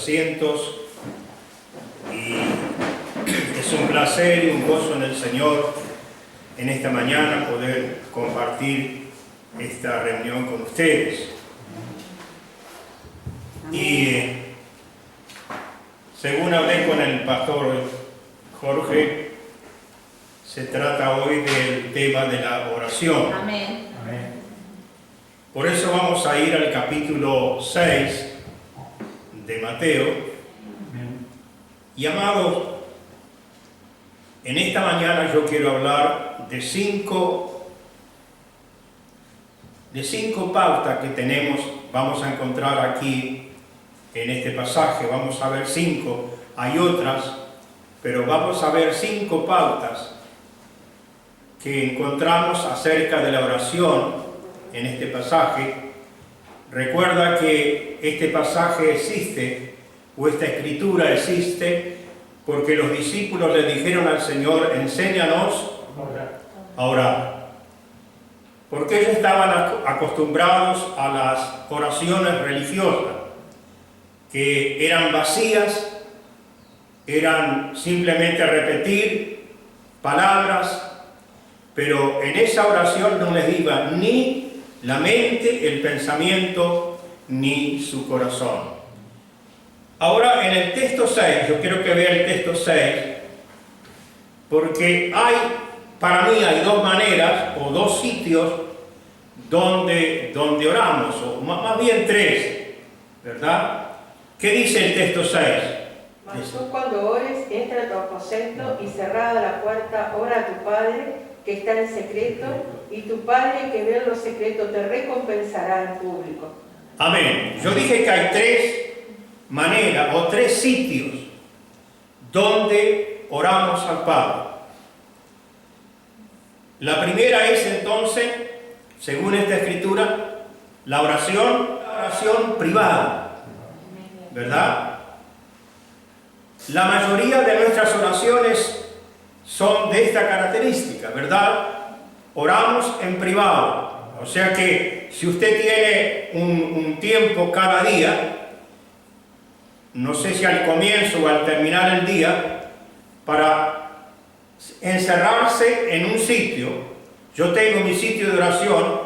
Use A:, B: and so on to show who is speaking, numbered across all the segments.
A: asientos y es un placer y un gozo en el Señor en esta mañana poder compartir esta reunión con ustedes. Y según hablé con el pastor Jorge, se trata hoy del tema de la oración.
B: Amén.
C: Amén.
A: Por eso vamos a ir al capítulo 6 de Mateo.
C: Amén.
A: Y amados, en esta mañana yo quiero hablar de cinco pautas que tenemos, vamos a encontrar aquí en este pasaje. Vamos a ver 5, hay otras, pero vamos a ver 5 pautas que encontramos acerca de la oración en este pasaje. Recuerda que este pasaje existe, o esta escritura existe, porque los discípulos le dijeron al Señor: enséñanos a orar. Porque ellos estaban acostumbrados a las oraciones religiosas, que eran vacías, eran simplemente repetir palabras, pero en esa oración no les iba ni la mente, el pensamiento, ni su corazón. Ahora en el texto 6, yo quiero que vea el texto 6, porque para mí hay 2 maneras o 2 sitios donde oramos, o más bien 3, ¿verdad? ¿Qué dice el texto 6?
D: Mas tú cuando ores, entra a tu aposento y cerrada la puerta, ora a tu Padre que está en secreto, y tu Padre que ve en lo secreto te recompensará en público.
A: Amén. Yo dije que hay 3 maneras o 3 sitios donde oramos al Padre. La primera es entonces, según esta escritura, la oración privada, ¿verdad? La mayoría de nuestras oraciones son de esta característica, ¿verdad? Oramos en privado. O sea que si usted tiene un tiempo cada día, no sé si al comienzo o al terminar el día, para encerrarse en un sitio. Yo tengo mi sitio de oración,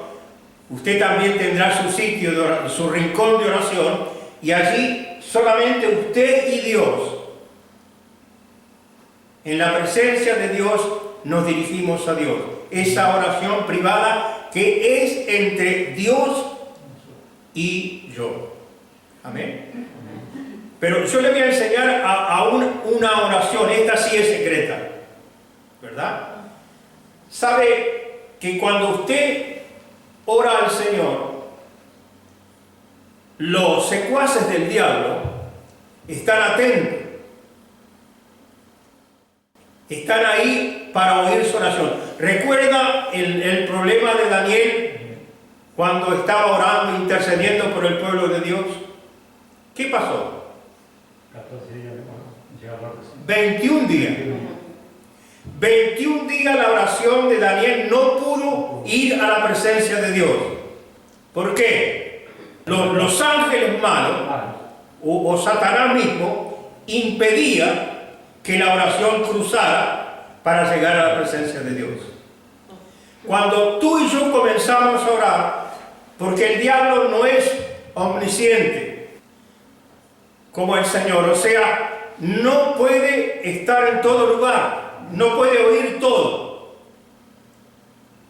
A: usted también tendrá su sitio, su rincón de oración, y allí solamente usted y Dios. En la presencia de Dios nos dirigimos a Dios. Esa oración privada que es entre Dios y yo. Amén. Pero yo le voy a enseñar una oración, esta sí es secreta, ¿verdad? Sabe que cuando usted ora al Señor, los secuaces del diablo están atentos. Están ahí para oír su oración. ¿Recuerda el problema de Daniel cuando estaba orando, intercediendo por el pueblo de Dios? ¿Qué pasó? 21 días. 21 días la oración de Daniel no pudo ir a la presencia de Dios. ¿Por qué? Los ángeles malos, o Satanás mismo, impedía que la oración cruzara para llegar a la presencia de Dios. Cuando tú y yo comenzamos a orar, porque el diablo no es omnisciente como el Señor, o sea, no puede estar en todo lugar, no puede oír todo.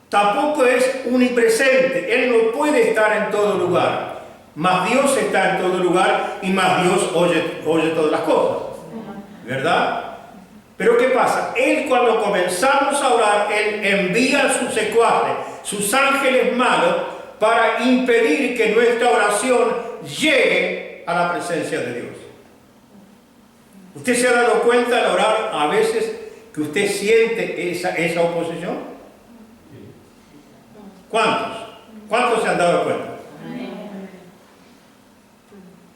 A: Tampoco es omnipresente, Él no puede estar en todo lugar, mas Dios está en todo lugar y más Dios oye todas las cosas, ¿verdad? Pero ¿qué pasa? Él, cuando comenzamos a orar, Él envía a sus secuaces, sus ángeles malos, para impedir que nuestra oración llegue a la presencia de Dios. ¿Usted se ha dado cuenta al orar a veces que usted siente esa oposición? ¿Cuántos? ¿Cuántos se han dado cuenta?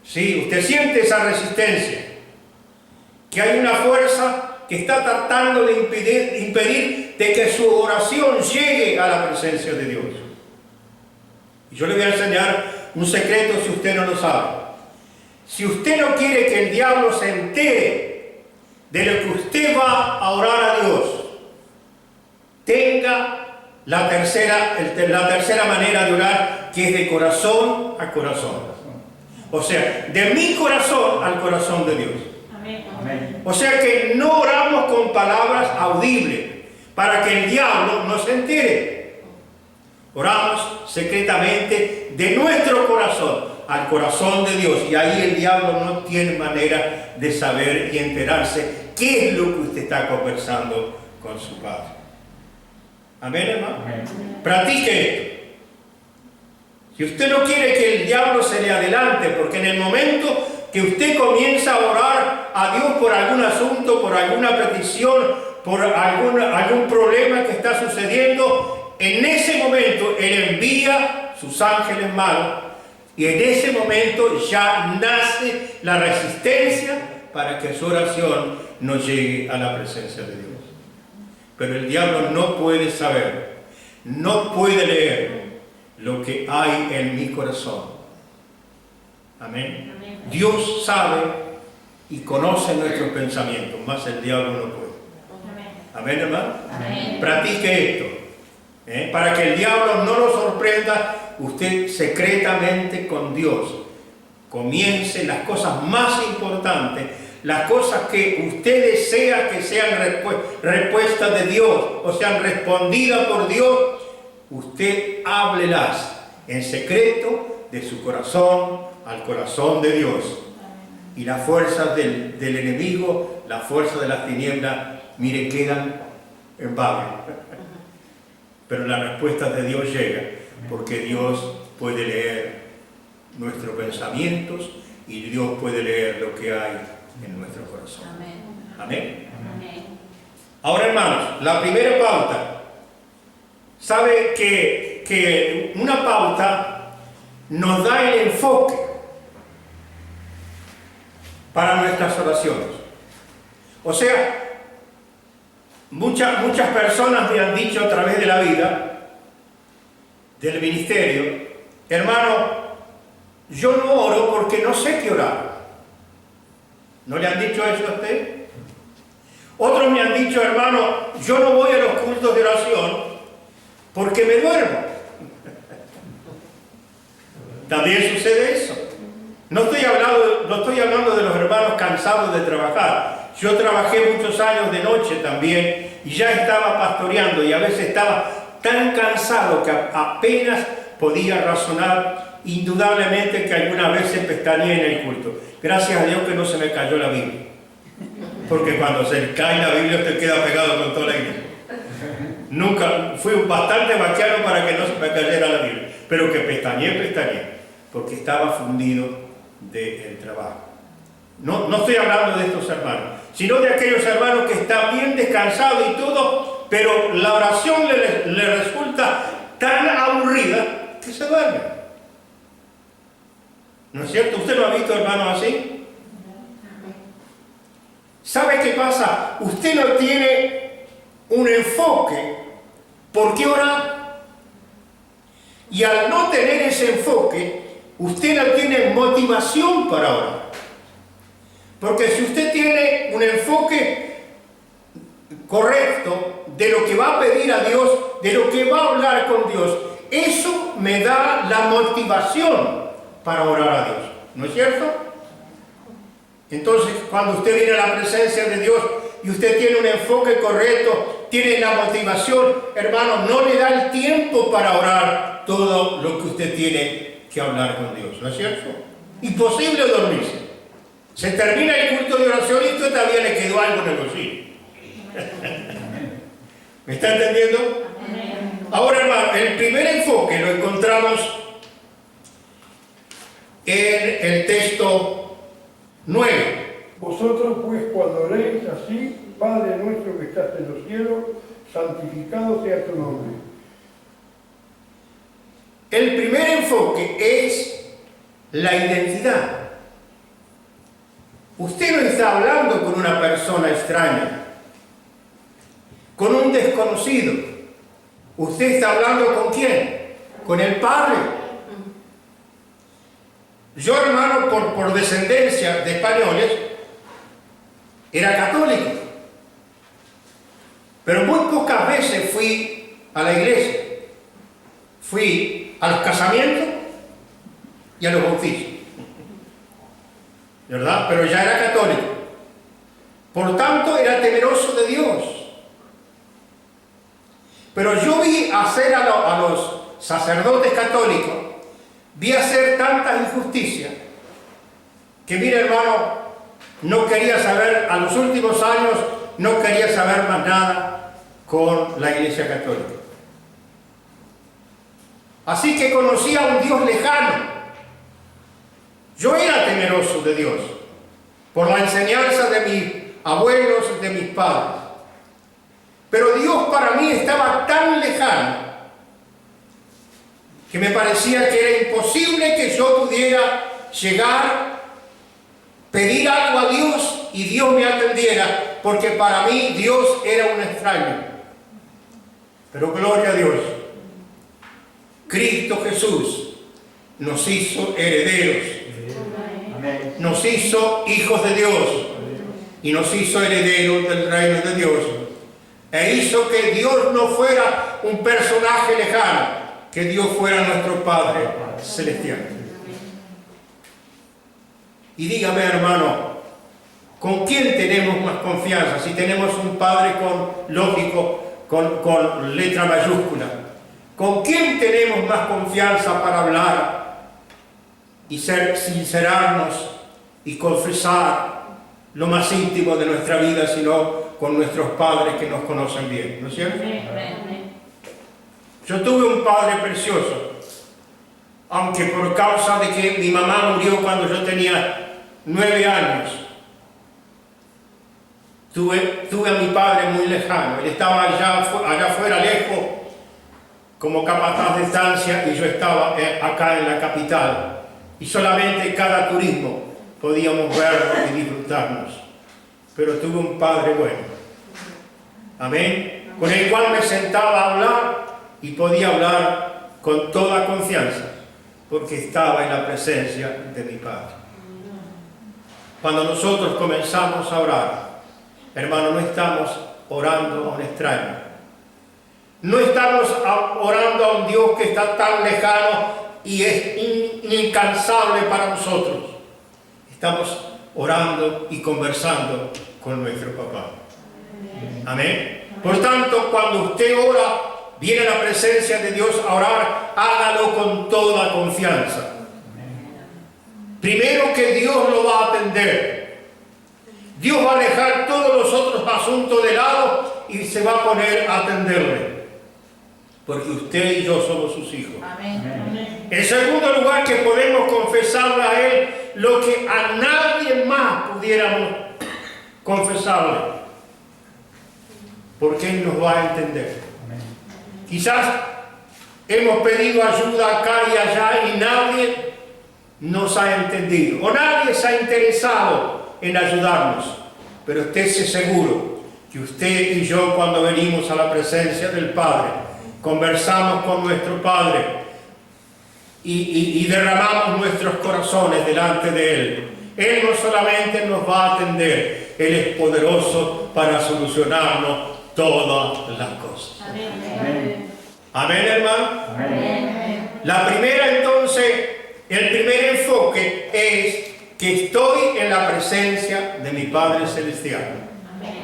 A: Sí, usted siente esa resistencia, que hay una fuerza que está tratando de impedir de que su oración llegue a la presencia de Dios. Y yo le voy a enseñar un secreto si usted no lo sabe. si usted no quiere que el diablo se entere de lo que usted va a orar a Dios, tenga la tercera manera de orar, que es de corazón a corazón. O sea, de mi corazón al corazón de Dios. Amén. O sea que no oramos con palabras audibles para que el diablo no se entere. Oramos secretamente de nuestro corazón al corazón de Dios, y ahí el diablo no tiene manera de saber y enterarse qué es lo que usted está conversando con su Padre. Amén, hermano. Amén. Practique esto. Si usted no quiere que el diablo se le adelante, porque en el momento que usted comienza a orar a Dios por algún asunto, por alguna petición, por algún problema que está sucediendo, en ese momento Él envía sus ángeles malos, y en ese momento ya nace la resistencia para que su oración no llegue a la presencia de Dios. Pero el diablo no puede saber, no puede leer lo que hay en mi corazón. Amén. Amén. Dios sabe y conoce nuestros pensamientos, más el diablo no puede. Amén, hermano. Amén. Practique esto, para que el diablo no lo sorprenda. Usted secretamente con Dios comience las cosas más importantes, las cosas que usted desea que sean respuestas de Dios o sean respondidas por Dios. Usted háblelas en secreto de su corazón al corazón de Dios. Y las fuerzas del enemigo, las fuerzas de las tinieblas, mire, quedan en Babel. Pero la respuesta de Dios llega, porque Dios puede leer nuestros pensamientos y Dios puede leer lo que hay en nuestro corazón. Amén. Amén. Amén. Ahora, hermanos, la primera pauta. Sabe que una pauta nos da el enfoque para nuestras oraciones. O sea, muchas personas me han dicho a través de la vida, del ministerio, hermano, yo no oro porque no sé qué orar. ¿No le han dicho eso a usted? Otros me han dicho, hermano, yo no voy a los cultos de oración porque me duermo. También sucede eso. No estoy hablando de los hermanos cansados de trabajar. Yo trabajé muchos años de noche también y ya estaba pastoreando, y a veces estaba tan cansado que apenas podía razonar. Indudablemente que algunas veces pestañeé en el culto. Gracias a Dios que no se me cayó la Biblia, porque cuando se cae la Biblia usted queda pegado con toda la iglesia. Nunca, fui bastante vaquiano para que no se me cayera la Biblia, pero que pestañeé, porque estaba fundido del trabajo. No estoy hablando de estos hermanos, sino de aquellos hermanos que están bien descansados y todo, pero la oración le resulta tan aburrida que se duermen. ¿No es cierto? ¿Usted lo ha visto, hermano, así? ¿Sabe qué pasa? Usted no tiene un enfoque por qué orar. Y al no tener ese enfoque, usted no tiene motivación para orar. Porque si usted tiene un enfoque correcto de lo que va a pedir a Dios, de lo que va a hablar con Dios, eso me da la motivación para orar a Dios. ¿No es cierto? Entonces, cuando usted viene a la presencia de Dios y usted tiene un enfoque correcto, tiene la motivación, hermano, no le da el tiempo para orar todo lo que usted tiene que hablar con Dios. ¿No es cierto? Imposible dormirse. Se termina el culto de oración y todavía le quedó algo en el bolsillo. ¿Me está entendiendo? Ahora, hermano, el primer enfoque lo encontramos en el texto 9.
B: Vosotros pues cuando oréis así, Padre nuestro que estás en los cielos, santificado sea tu nombre.
A: El primer enfoque es la identidad. Usted no está hablando con una persona extraña, con un desconocido. Usted está hablando ¿con quién? Con el Padre. Yo, hermano, por descendencia de españoles, era católico. Pero muy pocas veces fui a la iglesia. Fui a los casamientos y a los bautizos. ¿Verdad? Pero ya era católico. Por tanto, era temeroso de Dios. Pero yo vi hacer a los sacerdotes católicos, vi hacer tantas injusticias, que mire, hermano, no quería saber, a los últimos años, no quería saber más nada con la Iglesia Católica. Así que conocí a un Dios lejano. Yo era temeroso de Dios, por la enseñanza de mis abuelos, de mis padres. Pero Dios para mí estaba tan lejano que me parecía que era imposible que yo pudiera llegar, pedir algo a Dios y Dios me atendiera, porque para mí Dios era un extraño. Pero gloria a Dios, Cristo Jesús nos hizo herederos, nos hizo hijos de Dios y nos hizo herederos del reino de Dios. E hizo que Dios no fuera un personaje lejano, que Dios fuera nuestro Padre celestial. Y dígame, hermano, ¿con quién tenemos más confianza? Si tenemos un Padre con letra mayúscula, ¿con quién tenemos más confianza para hablar y sincerarnos y confesar lo más íntimo de nuestra vida, sino con nuestros padres que nos conocen bien? ¿No es cierto? Yo tuve un padre precioso, aunque por causa de que mi mamá murió cuando yo tenía 9 años, tuve a mi padre muy lejano. Él estaba allá afuera, lejos, como capataz de estancia, y yo estaba acá en la capital. Y solamente cada turismo podíamos verlo y disfrutarnos. Pero tuve un padre bueno. Amén. Con el cual me sentaba a hablar y podía hablar con toda confianza, porque estaba en la presencia de mi Padre. Cuando nosotros comenzamos a orar, hermano, no estamos orando a un extraño. No estamos orando a un Dios que está tan lejano y es incansable para nosotros. Estamos orando y conversando con nuestro papá. Amén. Por tanto, cuando usted ora, viene a la presencia de Dios a orar, hágalo con toda confianza. Primero, que Dios lo va a atender. Dios va a dejar todos los otros asuntos de lado y se va a poner a atenderle. Porque usted y yo somos sus hijos. Amén. En segundo lugar, que podemos confesarle a Él lo que a nadie más pudiéramos confesarle. Porque Él nos va a entender. Amén. Quizás hemos pedido ayuda acá y allá y nadie nos ha entendido. O nadie se ha interesado en ayudarnos. Pero estése seguro que usted y yo, cuando venimos a la presencia del Padre, conversamos con nuestro Padre y derramamos nuestros corazones delante de Él. Él no solamente nos va a atender, Él es poderoso para solucionarnos todas las cosas. Amén. Amén, hermano. Amén. La primera, entonces, el primer enfoque es que estoy en la presencia de mi Padre Celestial. Amén.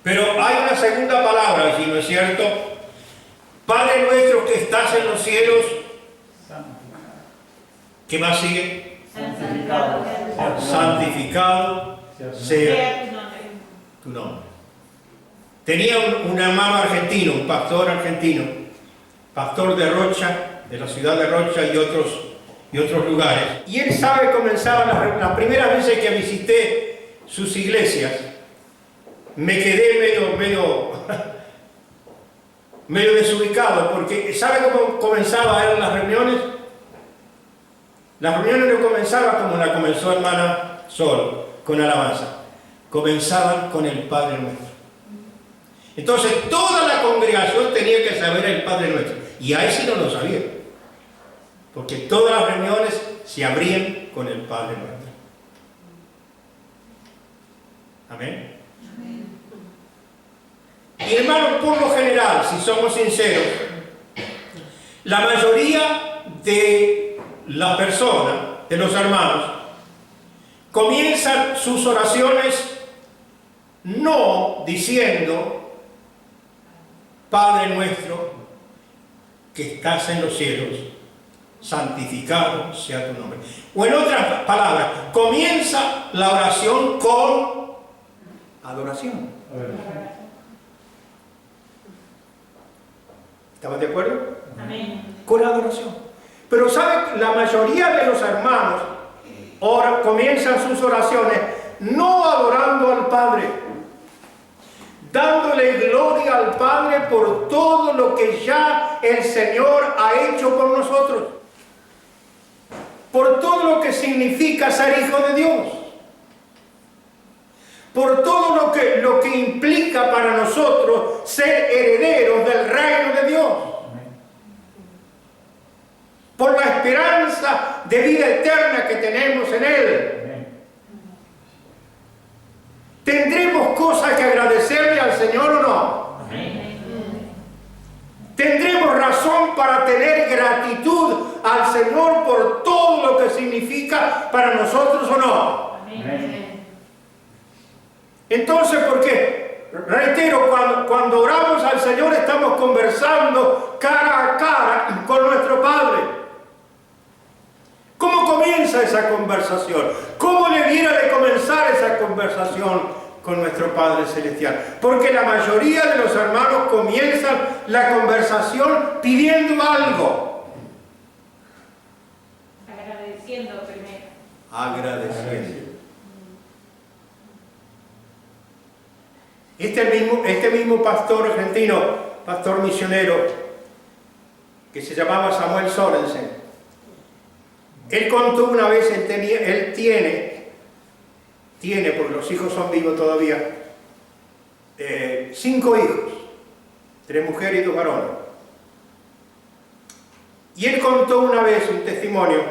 A: Pero hay una segunda palabra allí, ¿no es cierto? Padre nuestro que estás en los cielos. ¿Qué más sigue? Santificado. Santificado sea tu nombre. Tenía un hermano argentino, un pastor argentino, pastor de Rocha, de la ciudad de Rocha y otros lugares. Y él sabe, comenzaban las primeras veces que visité sus iglesias, me quedé medio desubicado, porque ¿sabe cómo comenzaba a ver las reuniones? Las reuniones no comenzaban como la comenzó hermana Sol, con alabanza. Comenzaban con el Padre Nuestro. Entonces toda la congregación tenía que saber el Padre Nuestro. Y ahí sí no lo sabía. Porque todas las reuniones se abrían con el Padre nuestro. Amén. Y hermanos, por lo general, si somos sinceros, la mayoría de las personas, de los hermanos, comienzan sus oraciones no diciendo: Padre nuestro que estás en los cielos, santificado sea tu nombre. O en otras palabras, comienza la oración con adoración. ¿Estamos de acuerdo?
C: Amén.
A: Con la adoración. Pero ¿sabe? La mayoría de los hermanos comienzan sus oraciones no adorando al Padre, dándole gloria al Padre por todo lo que ya el Señor ha hecho por nosotros, por todo lo que significa ser hijo de Dios, por todo lo que implica para nosotros ser herederos del reino de Dios, por la esperanza de vida eterna que tenemos en Él. ¿Tendremos cosas que agradecerle al Señor o no? ¿Tendremos razón para tener gratitud al Señor por todo lo que significa para nosotros o no? Entonces, ¿por qué? Reitero, cuando oramos al Señor estamos conversando cara a cara con nuestro Padre. ¿Cómo comienza esa conversación? ¿Cómo debiera de comenzar esa conversación con nuestro Padre Celestial? Porque la mayoría de los hermanos comienzan la conversación pidiendo algo.
C: Agradeciendo primero.
A: Agradeciendo. Este mismo pastor argentino, pastor misionero, que se llamaba Samuel Sorensen, él contó una vez, él tiene, porque los hijos son vivos todavía, 5 hijos, 3 mujeres y 2 varones. Y él contó una vez un testimonio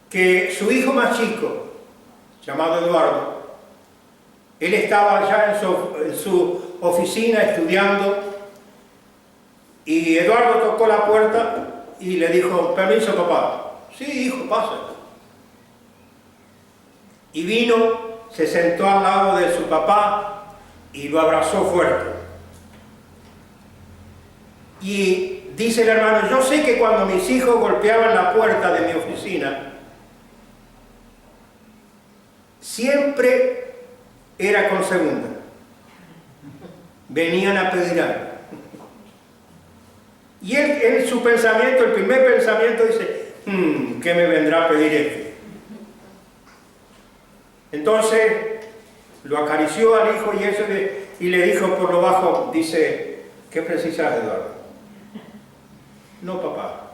A: que su hijo más chico, llamado Eduardo, él estaba ya en su oficina estudiando y Eduardo tocó la puerta y le dijo: permiso, papá. Sí, hijo, pasa. Y vino, se sentó al lado de su papá y lo abrazó fuerte. Y dice el hermano: yo sé que cuando mis hijos golpeaban la puerta de mi oficina, siempre era con segunda. Venían a pedir algo. Y él su pensamiento, el primer pensamiento dice: ¿qué me vendrá a pedir este? Entonces lo acarició al hijo y le dijo por lo bajo, dice: ¿qué precisas, Eduardo? No, papá,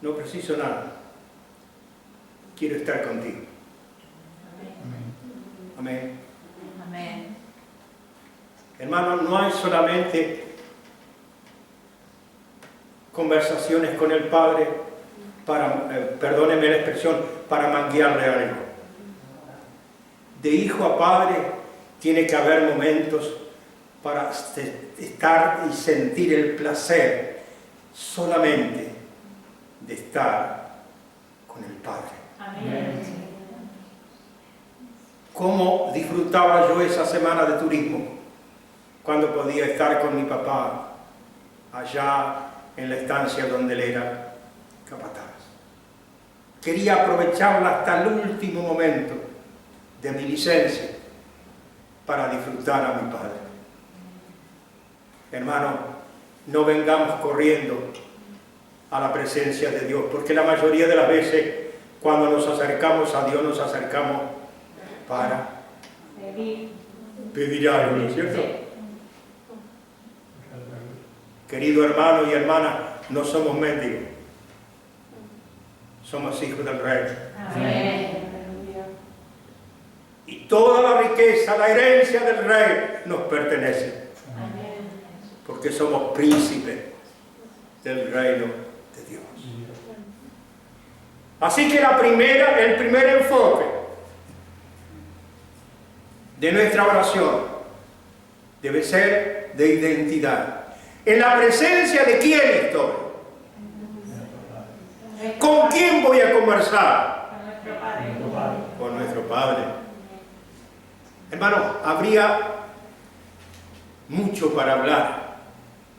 A: no preciso nada. Quiero estar contigo. Amén.
C: Amén.
A: Hermano, no hay solamente conversaciones con el Padre para, perdónenme la expresión, para manguearle algo. De hijo a padre tiene que haber momentos para estar y sentir el placer solamente de estar con el Padre.
C: Amén.
A: ¿Cómo disfrutaba yo esa semana de turismo? Cuando podía estar con mi papá allá en la estancia donde él era capataz. Quería aprovecharla hasta el último momento de mi licencia para disfrutar a mi padre. Hermano, no vengamos corriendo a la presencia de Dios, porque la mayoría de las veces cuando nos acercamos a Dios nos acercamos para pedir algo, ¿no es cierto? Querido hermano y hermana, no somos mendigos, somos hijos del Rey.
C: Amén.
A: Y toda la riqueza, la herencia del Rey nos pertenece,
C: Amén.
A: porque somos príncipes del reino de Dios. Así que el primer enfoque de nuestra oración debe ser de identidad. ¿En la presencia de quién estoy? ¿Con quién voy a conversar?
C: Con nuestro Padre.
A: Con nuestro Padre. Hermano, habría mucho para hablar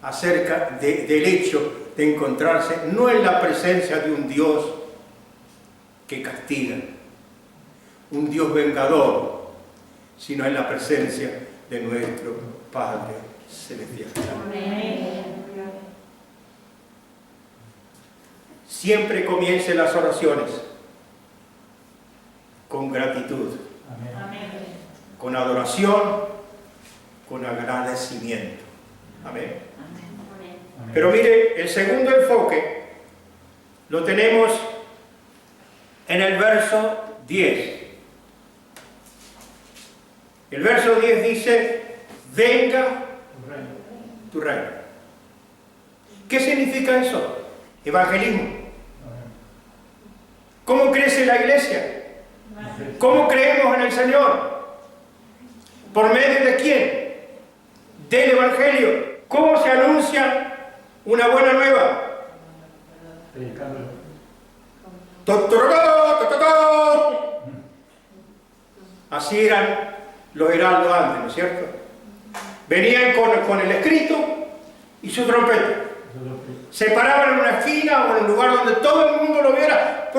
A: acerca del hecho de encontrarse no en la presencia de un Dios que castiga, un Dios vengador, sino en la presencia de nuestro Padre Celestial.
C: Amén.
A: Siempre comiencen las oraciones con gratitud,
C: Amén.
A: con adoración, con agradecimiento. Amén. Pero mire, el segundo enfoque lo tenemos en el verso 10. El verso 10 dice, venga tu reino. ¿Qué significa eso? Evangelismo. ¿Cómo crece la iglesia? ¿Cómo creemos en el Señor? ¿Por medio de quién? Del Evangelio. ¿Cómo se anuncia una buena nueva? Así eran los heraldos antes, ¿no es cierto? Venían con el escrito y su trompeta. Se paraban en una esquina o en un lugar donde todo el mundo lo viera,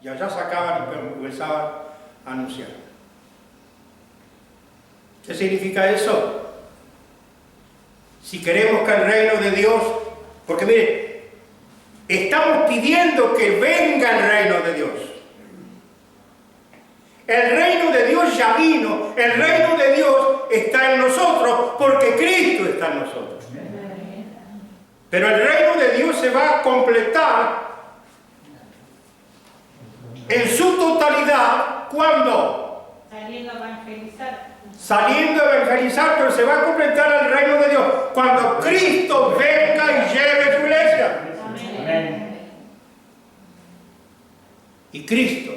A: y allá sacaban y comenzaban a anunciar. ¿Qué significa eso? Si queremos que el reino de Dios, porque mire, estamos pidiendo que venga el reino de Dios. El reino de Dios ya vino, el reino de Dios está en nosotros porque Cristo está en nosotros. Pero el reino de Dios se va a completar en su totalidad, ¿cuándo?
C: Saliendo a evangelizar.
A: Saliendo a evangelizar, pero se va a completar el reino de Dios cuando Cristo venga y lleve su iglesia.
C: Amén.
A: Y Cristo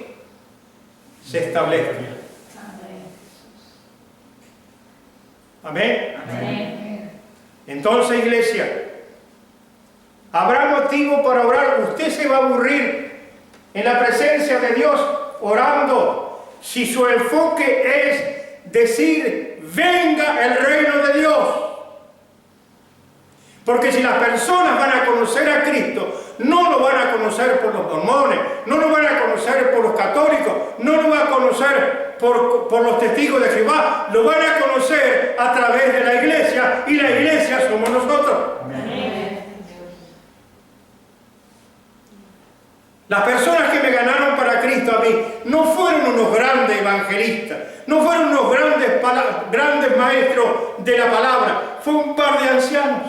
A: se establezca. Amén.
C: Amén.
A: Entonces, iglesia, habrá motivo para orar. Usted se va a aburrir en la presencia de Dios orando si su enfoque es decir, venga el reino de Dios. Porque si las personas van a conocer a Cristo, no lo van a conocer por los mormones, no lo van a conocer por los católicos, no lo van a conocer por los testigos de Jehová, lo van a conocer a través de la iglesia, y la iglesia somos nosotros.
C: Amén.
A: Las personas que me ganaron para Cristo a mí no fueron unos grandes evangelistas, no fueron unos grandes maestros de la palabra, fue un par de ancianos.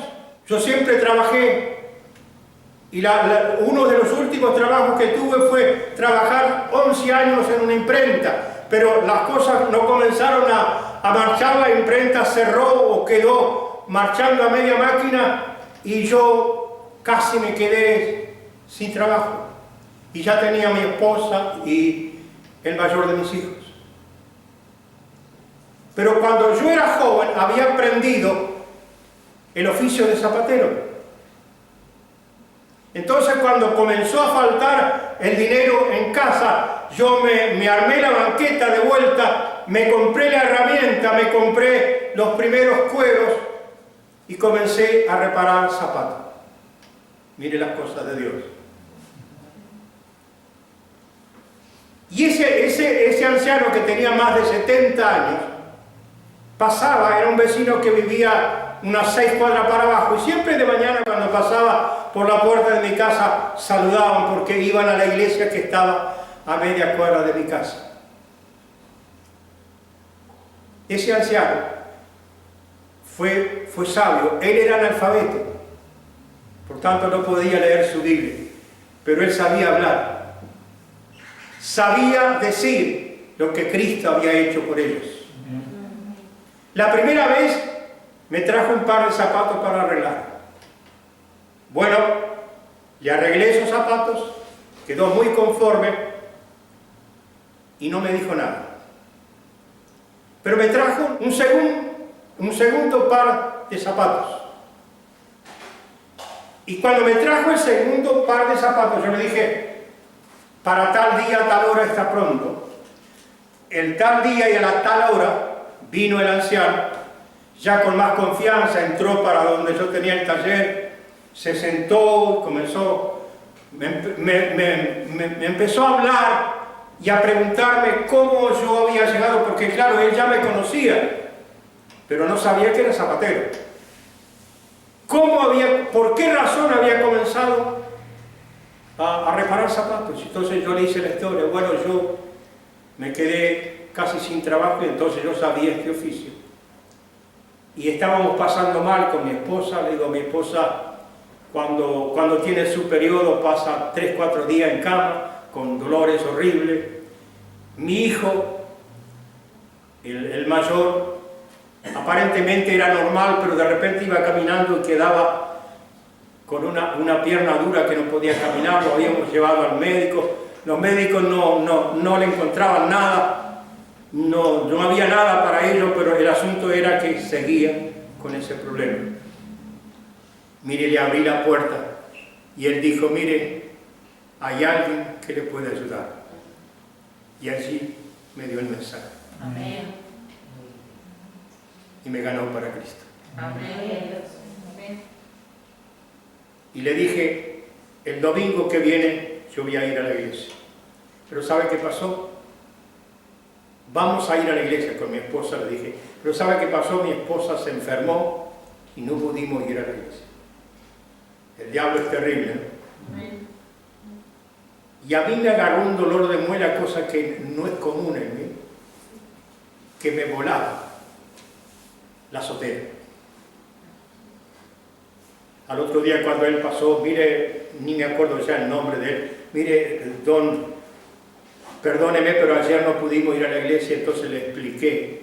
A: Yo siempre trabajé, y uno de los últimos trabajos que tuve fue trabajar 11 años en una imprenta, pero las cosas no comenzaron a marchar, la imprenta cerró o quedó marchando a media máquina, y yo casi me quedé sin trabajo. Y ya tenía a mi esposa y el mayor de mis hijos. Pero cuando yo era joven había aprendido el oficio de zapatero. Entonces cuando comenzó a faltar el dinero en casa, yo me armé la banqueta de vuelta, me compré la herramienta, me compré los primeros cueros y comencé a reparar zapatos. Mire las cosas de Dios. Y ese anciano que tenía más de 70 años, pasaba, era un vecino que vivía unas 6 cuadras para abajo, y siempre de mañana cuando pasaba por la puerta de mi casa, saludaban porque iban a la iglesia que estaba a media cuadra de mi casa. Ese anciano fue sabio, él era analfabeto, por tanto no podía leer su Biblia, pero él sabía hablar. Sabía decir lo que Cristo había hecho por ellos. La primera vez me trajo un par de zapatos para arreglar. Bueno, Le arreglé esos zapatos, quedó muy conforme y no me dijo nada. Pero me trajo un segundo par de zapatos. Y cuando me trajo el segundo par de zapatos, yo le dije, para tal día, tal hora está pronto. El tal día y a la tal hora vino el anciano, ya con más confianza, entró para donde yo tenía el taller, se sentó, comenzó, me empezó a hablar y a preguntarme cómo yo había llegado, porque claro, él ya me conocía, pero no sabía que era zapatero. ¿Por qué razón había comenzado a reparar zapatos? Entonces yo le hice la historia. Bueno, yo me quedé casi sin trabajo y entonces yo sabía este oficio. Y estábamos pasando mal con mi esposa. Le digo, mi esposa cuando tiene su periodo pasa 3-4 días en cama, con dolores horribles. Mi hijo, el mayor, aparentemente era normal, pero de repente iba caminando y quedaba con una pierna dura que no podía caminar. Lo habíamos llevado al médico. Los médicos no le encontraban nada, no había nada para ello, pero el asunto era que seguía con ese problema. Mire, le abrí la puerta y él dijo, mire, hay alguien que le puede ayudar. Y allí me dio el mensaje.
C: Amén.
A: Y me ganó para Cristo.
C: Amén.
A: Y le dije, el domingo que viene yo voy a ir a la iglesia. Pero ¿sabe qué pasó? Vamos a ir a la iglesia con mi esposa, le dije. Pero ¿sabe qué pasó? Mi esposa se enfermó y no pudimos ir a la iglesia. El diablo es terrible, ¿no?
C: Amén.
A: Y a mí me agarró un dolor de muela, cosa que no es común en mí, que me volaba la azotea. Al otro día cuando él pasó, mire, ni me acuerdo ya el nombre de él, mire, don, perdóneme, pero ayer no pudimos ir a la iglesia, entonces le expliqué.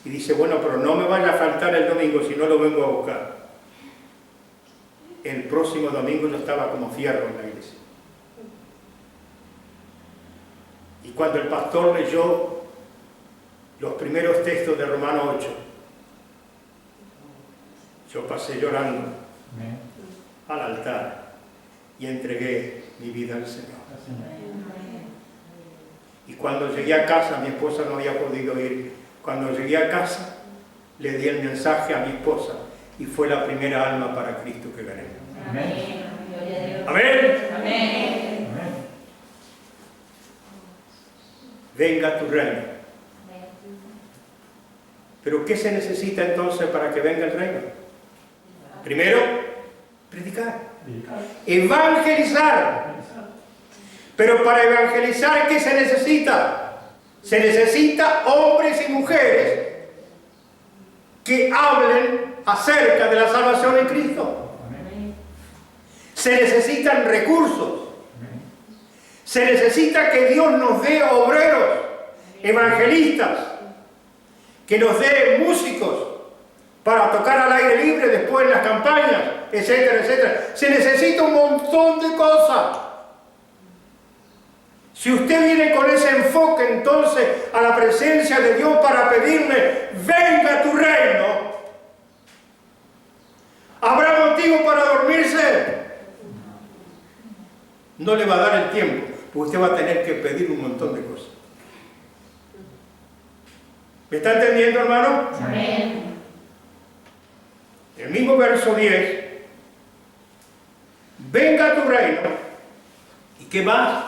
A: Y dice, bueno, pero no me vaya a faltar el domingo, si no lo vengo a buscar. El próximo domingo yo estaba como fierro en la iglesia. Y cuando el pastor leyó los primeros textos de Romanos 8, yo pasé llorando al altar y entregué mi vida al Señor. Y cuando llegué a casa, mi esposa no había podido ir. Cuando llegué a casa, le di el mensaje a mi esposa y fue la primera alma para Cristo que gané.
C: Amén. Gloria a Dios.
A: Amén.
C: Amén.
A: Venga tu reino. Pero ¿qué se necesita entonces para que venga el reino? Primero, predicar. Evangelizar. Pero para evangelizar, ¿qué se necesita? Se necesita hombres y mujeres que hablen acerca de la salvación en Cristo. Se necesitan recursos. Se necesita que Dios nos dé obreros, evangelistas, que nos dé músicos para tocar al aire libre después en las campañas, etcétera, etcétera. Se necesita un montón de cosas. Si usted viene con ese enfoque entonces a la presencia de Dios para pedirle, venga tu reino, ¿habrá motivo para dormirse? No le va a dar el tiempo, porque usted va a tener que pedir un montón de cosas. ¿Me está entendiendo, hermano?
C: Amén.
A: El mismo verso 10, venga tu reino, ¿y qué más?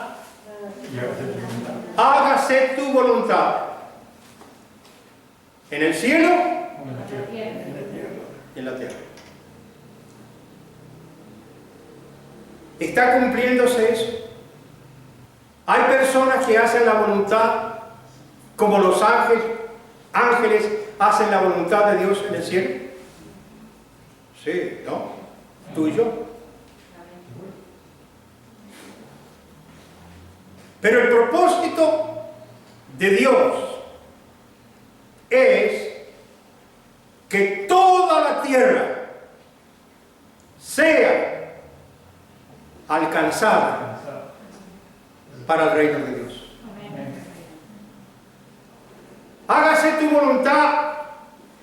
A: Hágase tu voluntad. ¿En el cielo? En la tierra. ¿Está cumpliéndose eso? Hay personas que hacen la voluntad como los ángeles hacen la voluntad de Dios en el cielo. Sí, ¿no? Tú y yo. Pero el propósito de Dios es que toda la tierra sea alcanzada para el reino de Dios. Hágase tu voluntad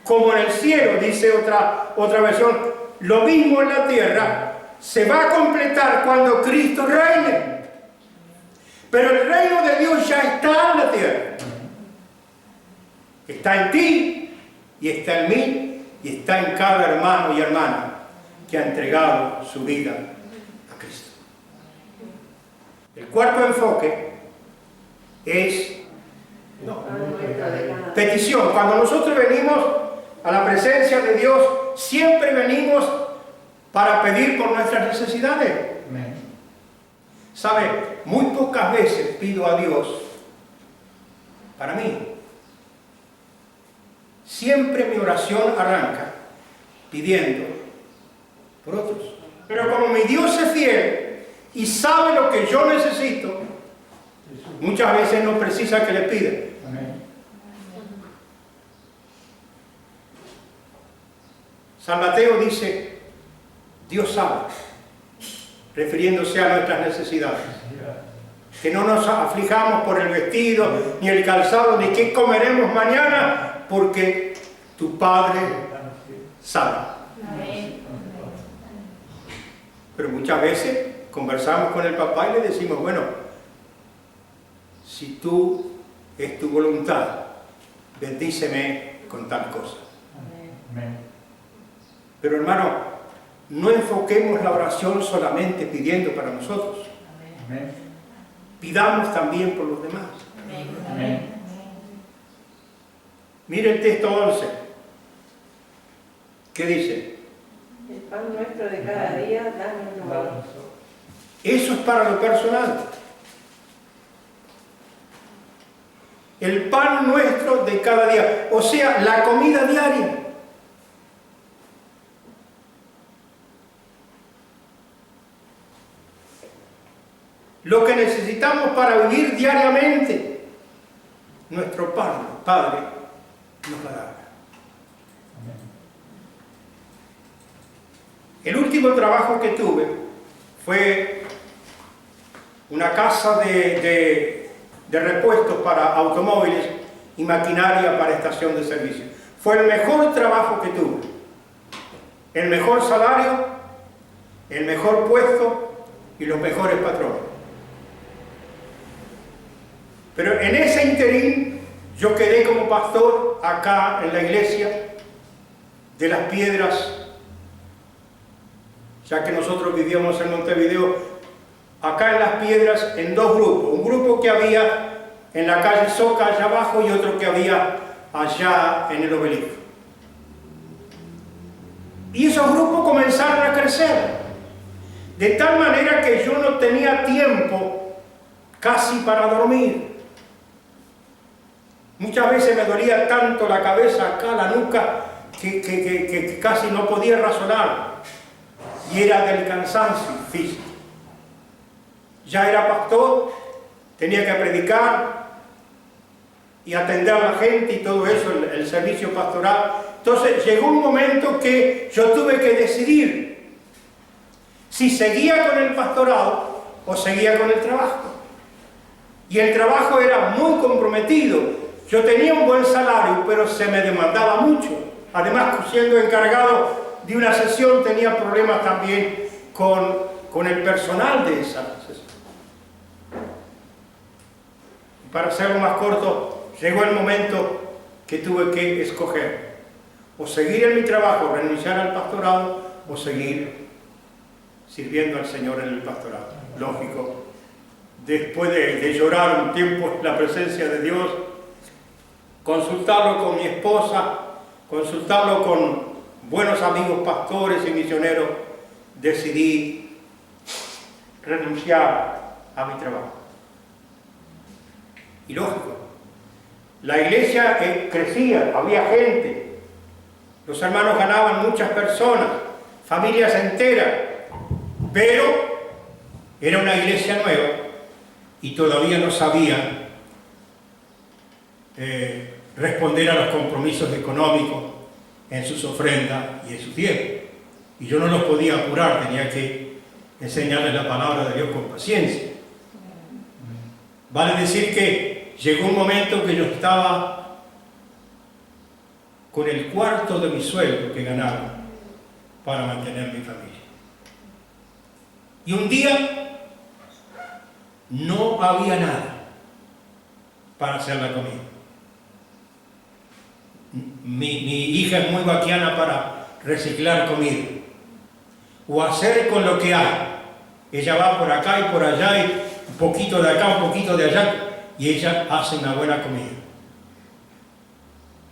A: como en el cielo, dice otra versión. Lo mismo en la tierra se va a completar cuando Cristo reine. Pero el reino de Dios ya está en la tierra. Está en ti, y está en mí, y está en cada hermano y hermana que ha entregado su vida a Cristo. El cuarto enfoque es petición. Cuando nosotros venimos a la presencia de Dios, siempre venimos para pedir por nuestras necesidades. ¿Sabe? Muy pocas veces pido a Dios para mí. Siempre mi oración arranca pidiendo por otros. Pero como mi Dios es fiel y sabe lo que yo necesito, muchas veces no precisa que le pida. San Mateo dice, Dios sabe, refiriéndose a nuestras necesidades. Que no nos aflijamos por el vestido, ni el calzado, ni qué comeremos mañana, porque tu Padre sabe. Pero muchas veces conversamos con el papá y le decimos, bueno, si tú es tu voluntad, bendíceme con tal cosa. Pero hermano, no enfoquemos la oración solamente pidiendo para nosotros. Pidamos también por los demás. Mire el texto 11. ¿Qué dice?
D: El pan nuestro de cada día, danos hoy.
A: Eso es para lo personal. El pan nuestro de cada día. O sea, la comida diaria. Lo que necesitamos para vivir diariamente, nuestro Padre nos la da. El último trabajo que tuve fue una casa de repuestos para automóviles y maquinaria para estación de servicio. Fue el mejor trabajo que tuve. El mejor salario, el mejor puesto y los mejores patrones. Pero en ese interín yo quedé como pastor acá en la iglesia de Las Piedras, ya que nosotros vivíamos en Montevideo, acá en Las Piedras en dos grupos. Un grupo que había en la calle Soca allá abajo y otro que había allá en el Obelisco. Y esos grupos comenzaron a crecer, de tal manera que yo no tenía tiempo casi para dormir. Muchas veces me dolía tanto la cabeza acá, la nuca, que casi no podía razonar. Y era del cansancio físico. Ya era pastor, tenía que predicar y atender a la gente y todo eso, el servicio pastoral. Entonces llegó un momento que yo tuve que decidir si seguía con el pastorado o seguía con el trabajo. Y el trabajo era muy comprometido. Yo tenía un buen salario, pero se me demandaba mucho. Además, siendo encargado de una sesión, tenía problemas también con el personal de esa sesión. Y para hacerlo más corto, llegó el momento que tuve que escoger. O seguir en mi trabajo, renunciar al pastorado, o seguir sirviendo al Señor en el pastorado. Lógico, después de llorar un tiempo en la presencia de Dios, consultarlo con mi esposa, consultarlo con buenos amigos pastores y misioneros, decidí renunciar a mi trabajo. Y lógico, la iglesia crecía, había gente, los hermanos ganaban muchas personas, familias enteras, pero era una iglesia nueva y todavía no sabía responder a los compromisos económicos en sus ofrendas y en su tiempo. Y yo no los podía apurar, tenía que enseñarles la palabra de Dios con paciencia. Vale decir que llegó un momento que yo estaba con el cuarto de mi sueldo que ganaba para mantener mi familia. Y un día no había nada para hacer la comida. Mi hija es muy vaquiana para reciclar comida o hacer con lo que hay. Ella va por acá y por allá, y un poquito de acá, un poquito de allá, y ella hace una buena comida.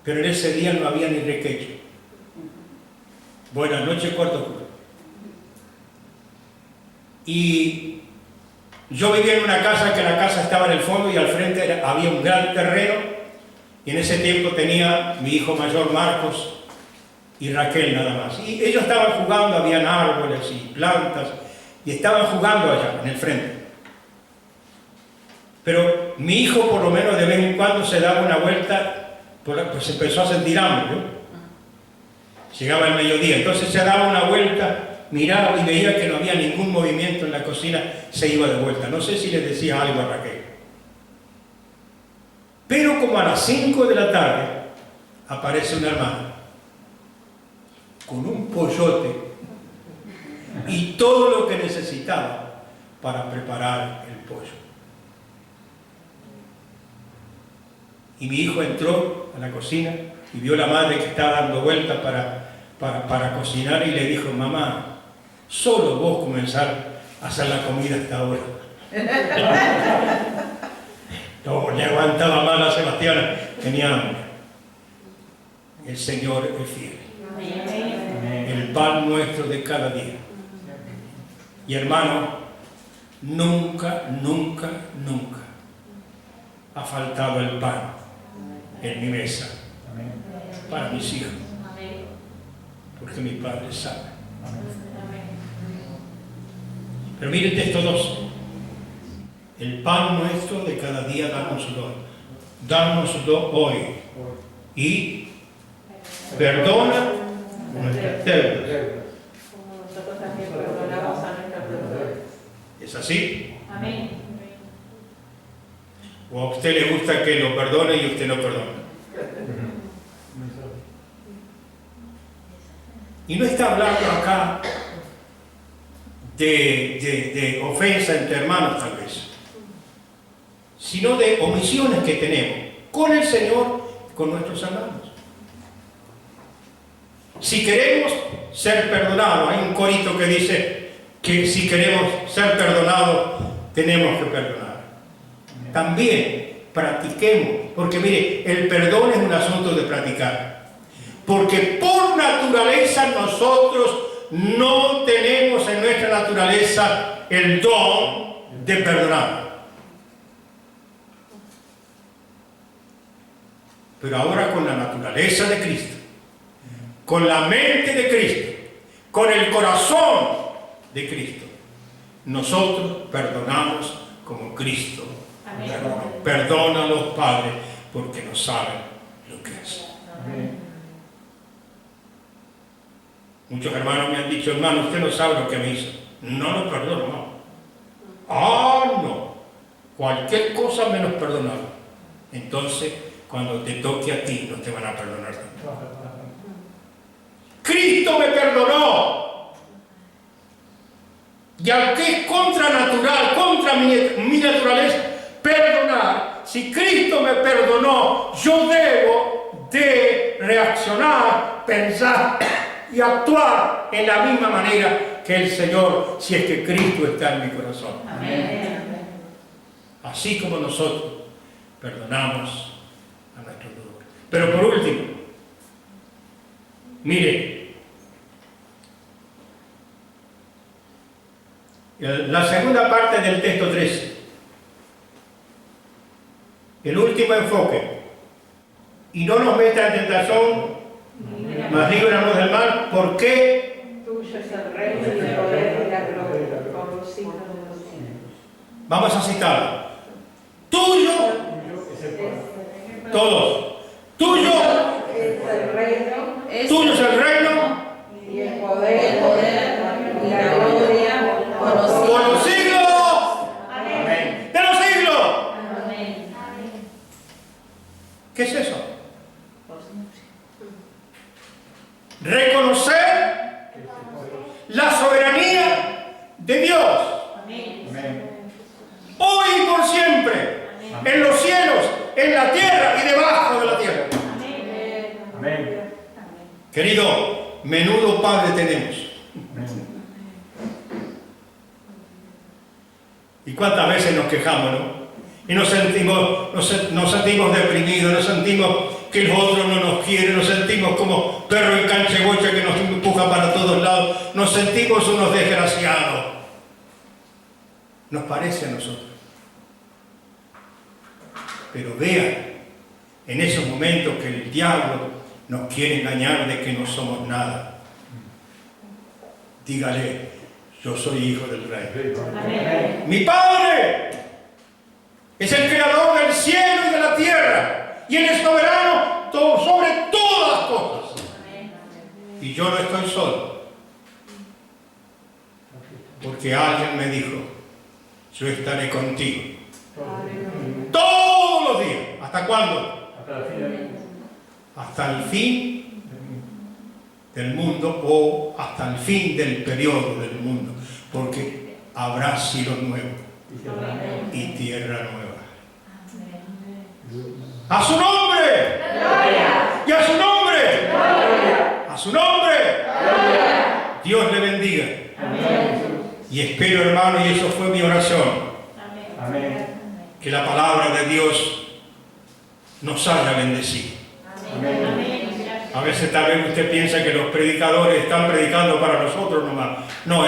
A: Pero en ese día no había ni requecho. Buenas noches, cuarto oscuro. Y yo vivía en una casa que la casa estaba en el fondo y al frente había un gran terreno, y en ese tiempo tenía mi hijo mayor Marcos y Raquel nada más. Y ellos estaban jugando, habían árboles y plantas, y estaban jugando allá en el frente. Pero mi hijo por lo menos de vez en cuando se daba una vuelta, pues empezó a sentir hambre, ¿no? Llegaba el mediodía, entonces se daba una vuelta, miraba y veía que no había ningún movimiento en la cocina, se iba de vuelta. No sé si le decía algo a Raquel. Pero como a las 5 de la tarde aparece una hermana con un pollote y todo lo que necesitaba para preparar el pollo. Y mi hijo entró a la cocina y vio a la madre que estaba dando vueltas para cocinar, y le dijo: mamá, solo vos comenzar a hacer la comida hasta ahora. No le aguantaba más a Sebastián, tenía hambre. El Señor es fiel. El pan nuestro de cada día. Y hermano, nunca, nunca, nunca ha faltado el pan en mi mesa para mis hijos, porque mi Padre sabe. Pero miren texto 2: el pan nuestro de cada día dánoslo hoy, y perdona nuestras deudas,
D: Como nosotros también perdonamos a nuestros deudores.
A: ¿es así?
C: Amén.
A: ¿O a usted le gusta que lo perdone y usted no perdona? Y no está hablando acá de ofensa entre hermanos tal vez, sino de omisiones que tenemos con el Señor y con nuestros hermanos. Si queremos ser perdonados, hay un corito que dice que si queremos ser perdonados, tenemos que perdonar. También practiquemos, porque mire, el perdón es un asunto de practicar. Porque por naturaleza nosotros no tenemos en nuestra naturaleza el don de perdonar. Pero ahora con la naturaleza de Cristo, con la mente de Cristo, con el corazón de Cristo, nosotros perdonamos como Cristo perdonó. Perdona a los padres porque no saben lo que hacen. Muchos hermanos me han dicho: hermano, usted no sabe lo que me hizo. No lo perdono, no. No. Cualquier cosa menos perdonar. Entonces, cuando te toque a ti, no te van a perdonar tanto. Cristo me perdonó. Y aunque es contranatural, contra mi naturaleza, perdonar, si Cristo me perdonó, yo debo de reaccionar, pensar y actuar en la misma manera que el Señor, si es que Cristo está en mi corazón.
C: Amén.
A: Así como nosotros perdonamos a nuestros deudores. Pero por último, mire, la segunda parte del texto 13, el último enfoque: y no nos meta en tentación, mas líbranos del mal. ¿Por qué?
D: Tuyo es el reino y el poder y la gloria por los siglos de los siglos.
A: Vamos a citarlo. Tuyo, todos. Tuyo
D: Es el reino
A: tuyo es el reino
D: y el poder y la gloria por los
A: menudo Padre tenemos. ¿Y cuántas veces nos quejamos, no? Y nos sentimos deprimidos, nos sentimos que el otro no nos quiere, nos sentimos como perro en cancha y bocha que nos empuja para todos lados, nos sentimos unos desgraciados. Nos parece a nosotros. Pero vean, en esos momentos que el diablo nos quiere engañar de que no somos nada, dígale: yo soy hijo del Rey.
C: Amén.
A: Mi Padre es el creador del cielo y de la tierra, y Él es soberano sobre todas las cosas. Y yo no estoy solo, porque alguien me dijo: yo estaré contigo todos los días. ¿Hasta cuándo? Hasta el fin del mundo, o hasta el fin del periodo del mundo, porque habrá cielo nuevo y tierra nueva. ¡A su nombre!
C: Gloria.
A: ¡Y a su nombre!
C: Gloria.
A: ¡A su nombre!
C: Gloria.
A: Dios le bendiga.
C: Amén.
A: Y espero, hermano, y eso fue mi oración,
C: Amén.
A: que la palabra de Dios nos haya bendecido.
C: Amén. Amén.
A: A veces tal vez usted piensa que los predicadores están predicando para nosotros nomás. No,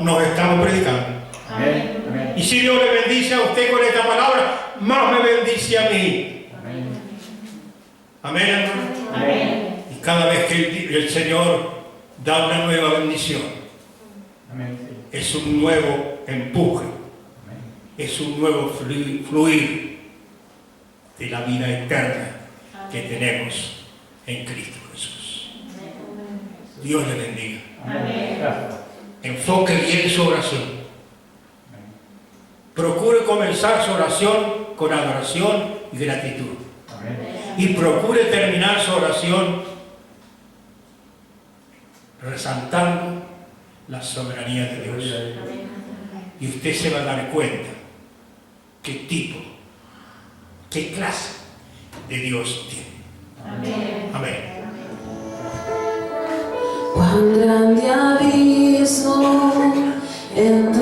A: nos estamos predicando.
C: Amén.
A: Y si Dios le bendice a usted con esta palabra, más me bendice a mí. Amén, hermano.
C: Amén.
A: Y cada vez que el Señor da una nueva bendición, es un nuevo empuje, es un nuevo fluir de la vida eterna que tenemos en Cristo Jesús. Dios le bendiga.
C: Amén.
A: Enfoque bien su oración. Procure comenzar su oración con adoración y gratitud. Y procure terminar su oración resaltando la soberanía de Dios. Y usted se va a dar cuenta qué tipo, qué clase de Dios tiene. Amén.
E: Cuán grande abismo en